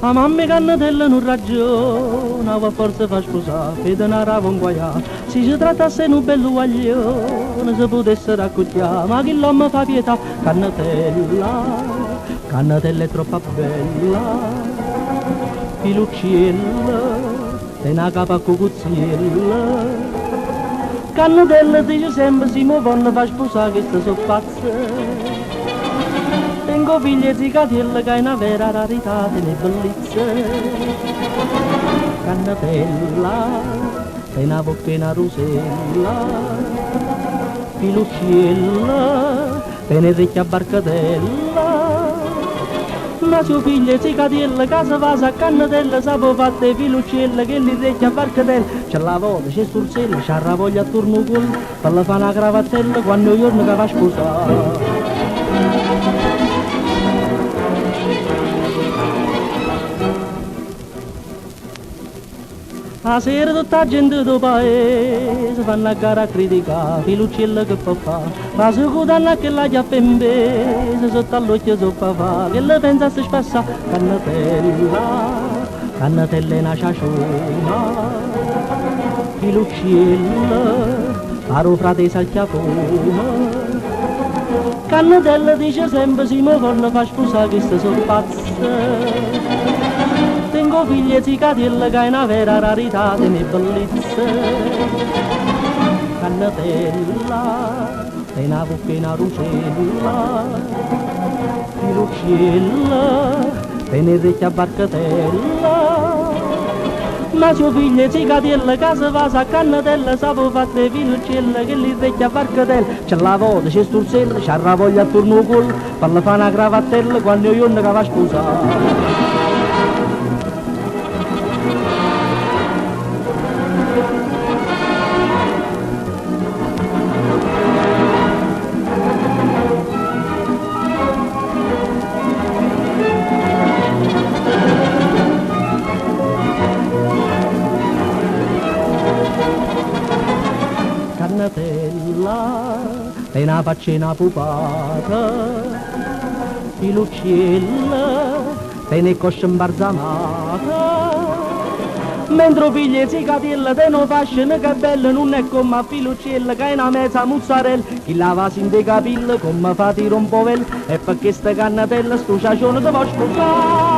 A mamma cannatella non ragiona, ma forse fa sposare, fede una rava un guaià. Se si trattasse di un bello guaglione, si potesse raccogliere, ma chi l'uomo fa pietà? Cannatella, cannatella è troppo bella, filucciella, è una capa a cucuzziella. Cannatella dice sempre, si muovono fa sposare, che sta so pazza. Tengo figlie zicatielle che è una vera rarità delle bellezze. Cannatella, è una bocchina rosella, filucciella, è una vecchia barcatella. Ma suo figlio zicatielle che si va a cannatella, sapo fatte filucciella che li vecchia barcatella. C'è la voce, c'è sturzella, c'ha la voglia attorno col, per la fa una cravattella quando il giorno che va a sposare. A sera tutta la gente del paese fanno a gara a criticare Filucciella che può fare, ma se cudanno che la chiappa in base sotto all'occhio so papà che le pensa si spassa. Cannatella, cannatella è una ciaciona, Filucciella, paro frate salchiapona. Cannatella dice sempre si muovono fa sposare che sta sono pazze. Tengo figlie zicatielle che è una vera rarità delle bellezze. Cannatella, è una bocchina rosella, filucciella, è una vecchia barcatella. Ma suo figlio zicatielle che si va a cannatella, sapo fatte filucciella che li vecchia barcatella. C'è la voce, c'è sturzella, c'ha la voglia attorno col, per la fa una cravattella quando io non che va a sposare. Cannatella, è una faccina pupata, filucciella, è una coscia imbarzamata. Mentre figlie zicatielle, te non fascino che bello, non è come filucciella, che è una mezza mozzarella. Chi lava sin dei capelli, come fa tiro un povel, e perché sta cannatella, sto ciacione te va sposare.